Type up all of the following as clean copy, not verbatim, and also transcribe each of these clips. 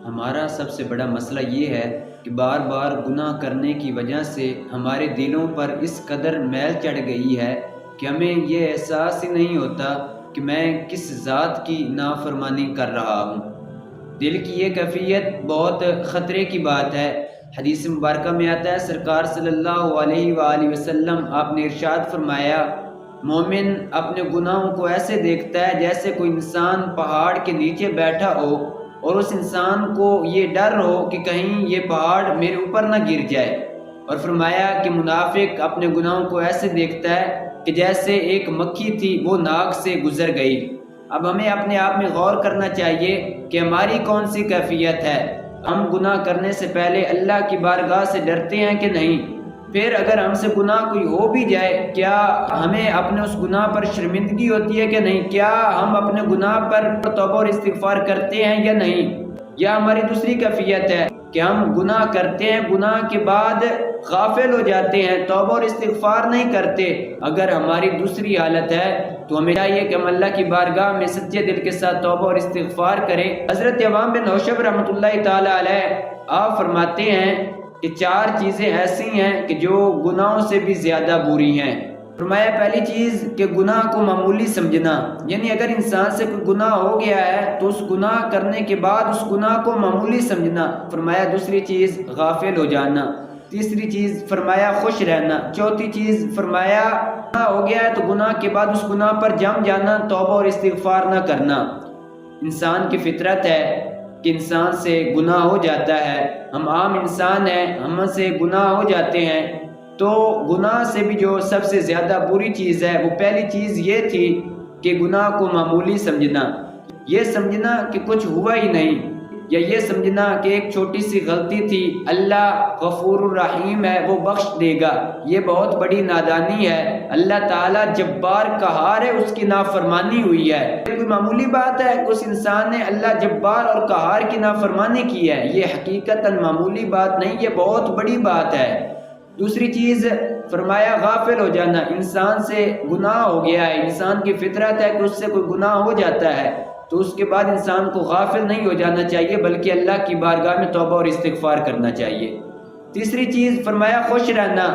ہمارا سب سے بڑا مسئلہ یہ ہے کہ بار بار گناہ کرنے کی وجہ سے ہمارے دلوں پر اس قدر میل چڑھ گئی ہے کہ ہمیں یہ احساس ہی نہیں ہوتا کہ میں کس ذات کی نافرمانی کر رہا ہوں۔ دل کی یہ کیفیت بہت خطرے کی بات ہے۔ حدیث مبارکہ میں آتا ہے، سرکار صلی اللہ علیہ وآلہ وسلم آپ نے ارشاد فرمایا، مومن اپنے گناہوں کو ایسے دیکھتا ہے جیسے کوئی انسان پہاڑ کے نیچے بیٹھا ہو اور اس انسان کو یہ ڈر ہو کہ کہیں یہ پہاڑ میرے اوپر نہ گر جائے۔ اور فرمایا کہ منافق اپنے گناہوں کو ایسے دیکھتا ہے کہ جیسے ایک مکھی تھی وہ ناک سے گزر گئی۔ اب ہمیں اپنے آپ میں غور کرنا چاہیے کہ ہماری کون سی کیفیت ہے۔ ہم گناہ کرنے سے پہلے اللہ کی بارگاہ سے ڈرتے ہیں کہ نہیں؟ پھر اگر ہم سے گناہ کوئی ہو بھی جائے، کیا ہمیں اپنے اس گناہ پر شرمندگی ہوتی ہے کہ نہیں؟ کیا ہم اپنے گناہ پر توبہ اور استغفار کرتے ہیں یا نہیں؟ یا ہماری دوسری کیفیت ہے کہ ہم گناہ کرتے ہیں، گناہ کے بعد غافل ہو جاتے ہیں، توبہ اور استغفار نہیں کرتے۔ اگر ہماری دوسری حالت ہے تو ہمیں چاہیے کہ ہم اللہ کی بارگاہ میں سچے دل کے ساتھ توبہ اور استغفار کریں۔ حضرت عوام بن حوشب رحمۃ اللہ تعالی علیہ آپ فرماتے ہیں کہ 4 چیزیں ایسی ہیں کہ جو گناہوں سے بھی زیادہ بری ہیں۔ فرمایا پہلی چیز کہ گناہ کو معمولی سمجھنا، یعنی اگر انسان سے کوئی گناہ ہو گیا ہے تو اس گناہ کرنے کے بعد اس گناہ کو معمولی سمجھنا۔ فرمایا دوسری چیز غافل ہو جانا، تیسری چیز فرمایا خوش رہنا، چوتھی چیز فرمایا گناہ ہو گیا ہے تو گناہ کے بعد اس گناہ پر جم جانا، توبہ اور استغفار نہ کرنا۔ انسان کی فطرت ہے کہ انسان سے گناہ ہو جاتا ہے، ہم عام انسان ہیں، ہم سے گناہ ہو جاتے ہیں۔ تو گناہ سے بھی جو سب سے زیادہ بری چیز ہے وہ پہلی چیز یہ تھی کہ گناہ کو معمولی سمجھنا، یہ سمجھنا کہ کچھ ہوا ہی نہیں، یا یہ سمجھنا کہ ایک چھوٹی سی غلطی تھی، اللہ غفور الرحیم ہے وہ بخش دے گا۔ یہ بہت بڑی نادانی ہے۔ اللہ تعالیٰ جبار قہار ہے، اس کی نافرمانی ہوئی ہے۔ یہ کوئی معمولی بات ہے کہ اس انسان نے اللہ جبار اور قہار کی نافرمانی کی ہے؟ یہ حقیقتاً معمولی بات نہیں، یہ بہت بڑی بات ہے۔ دوسری چیز فرمایا غافل ہو جانا، انسان سے گناہ ہو گیا ہے، انسان کی فطرت ہے کہ اس سے کوئی گناہ ہو جاتا ہے تو اس کے بعد انسان کو غافل نہیں ہو جانا چاہیے بلکہ اللہ کی بارگاہ میں توبہ اور استغفار کرنا چاہیے۔ تیسری چیز فرمایا خوش رہنا،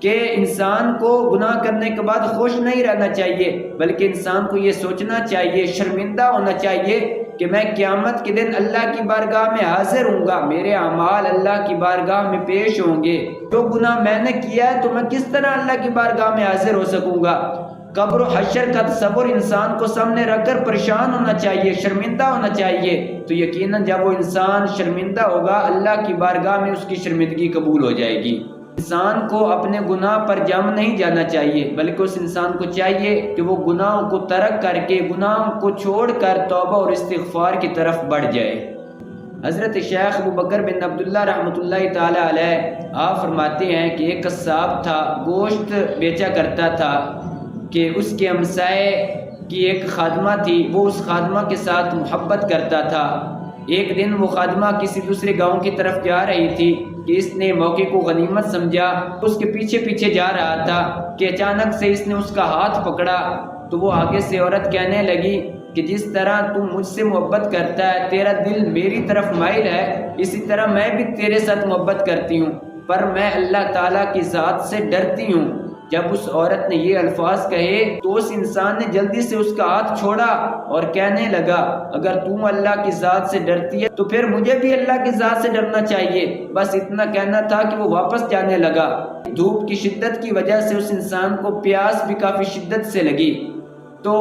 کہ انسان کو گناہ کرنے کے بعد خوش نہیں رہنا چاہیے بلکہ انسان کو یہ سوچنا چاہیے، شرمندہ ہونا چاہیے کہ میں قیامت کے دن اللہ کی بارگاہ میں حاضر ہوں گا، میرے اعمال اللہ کی بارگاہ میں پیش ہوں گے، جو گناہ میں نے کیا ہے تو میں کس طرح اللہ کی بارگاہ میں حاضر ہو سکوں گا۔ قبر و حشر کا تصور انسان کو سامنے رکھ کر پریشان ہونا چاہیے، شرمندہ ہونا چاہیے، تو یقیناً جب وہ انسان شرمندہ ہوگا اللہ کی بارگاہ میں اس کی شرمندگی قبول ہو جائے گی۔ انسان کو اپنے گناہ پر جم نہیں جانا چاہیے بلکہ اس انسان کو چاہیے کہ وہ گناہوں کو ترک کر کے، گناہوں کو چھوڑ کر توبہ اور استغفار کی طرف بڑھ جائے۔ حضرت شیخ ابو بکر بن عبداللہ رحمۃ اللہ تعالی علیہ آپ فرماتے ہیں کہ ایک قصاب تھا، گوشت بیچا کرتا تھا، کہ اس کے ہمسائے کی ایک خادمہ تھی، وہ اس خادمہ کے ساتھ محبت کرتا تھا۔ ایک دن وہ خادمہ کسی دوسرے گاؤں کی طرف جا رہی تھی کہ اس نے موقع کو غنیمت سمجھا، اس کے پیچھے پیچھے جا رہا تھا کہ اچانک سے اس نے اس کا ہاتھ پکڑا تو وہ آگے سے عورت کہنے لگی کہ جس طرح تو مجھ سے محبت کرتا ہے، تیرا دل میری طرف مائل ہے، اسی طرح میں بھی تیرے ساتھ محبت کرتی ہوں، پر میں اللہ تعالیٰ کی ذات سے ڈرتی ہوں۔ جب اس عورت نے یہ الفاظ کہے تو اس انسان نے جلدی سے اس کا ہاتھ چھوڑا اور کہنے لگا، اگر تم اللہ کی ذات سے ڈرتی ہے تو پھر مجھے بھی اللہ کی ذات سے ڈرنا چاہیے۔ بس اتنا کہنا تھا کہ وہ واپس جانے لگا۔ دھوپ کی شدت کی وجہ سے اس انسان کو پیاس بھی کافی شدت سے لگی، تو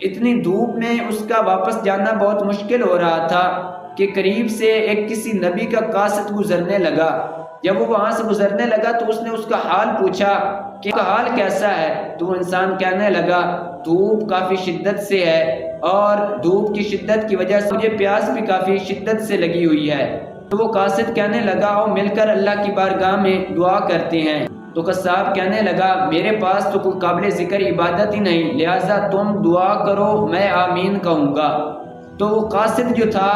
اتنی دھوپ میں اس کا واپس جانا بہت مشکل ہو رہا تھا کہ قریب سے ایک کسی نبی کا قاصد گزرنے لگا۔ جب وہ وہاں سے گزرنے لگا تو اس نے اس کا حال پوچھا کہ اس کا حال کیسا ہے، تو وہ انسان کہنے لگا دھوپ کافی شدت سے ہے اور دھوپ کی شدت کی وجہ سے مجھے پیاس بھی کافی شدت سے لگی ہوئی ہے۔ تو وہ قاصد کہنے لگا آؤ مل کر اللہ کی بارگاہ میں دعا کرتے ہیں۔ تو قصاب کہنے لگا میرے پاس تو کوئی قابل ذکر عبادت ہی نہیں، لہٰذا تم دعا کرو میں آمین کہوں گا۔ تو وہ قاصد جو تھا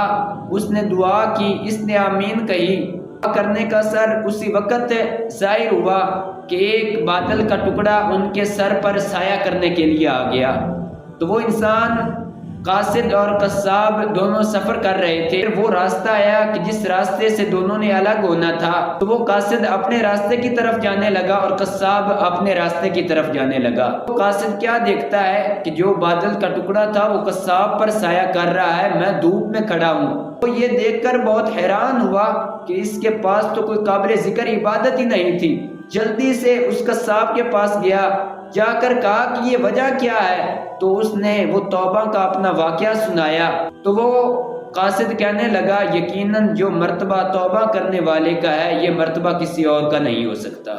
اس نے دعا کی، اس نے آمین کہی۔ دعا کرنے کا اثر اسی وقت ظاہر ہوا کہ ایک بادل کا ٹکڑا ان کے سر پر سایہ کرنے کے لیے آ گیا۔ تو وہ انسان قاصد اور قصاب دونوں سفر کر رہے تھے. وہ راستہ آیا کہ جس راستے سے دونوں نے الگ ہونا تھا. تو وہ قاصد اپنے راستے کی طرف جانے لگا اور قصاب اپنے راستے کی طرف جانے لگا. قاصد کیا دیکھتا ہے کہ جو بادل کا ٹکڑا تھا وہ قصاب پر سایہ کر رہا ہے, میں دھوپ میں کھڑا ہوں. وہ یہ دیکھ کر بہت حیران ہوا کہ اس کے پاس تو کوئی قابل ذکر عبادت ہی نہیں تھی. جلدی سے اس قصاب کے پاس گیا, جا کر کہا کہ یہ وجہ کیا ہے. تو اس نے وہ توبہ کا اپنا واقعہ سنایا. تو وہ قاصد کہنے لگا یقیناً جو مرتبہ توبہ کرنے والے کا ہے یہ مرتبہ کسی اور کا نہیں ہو سکتا.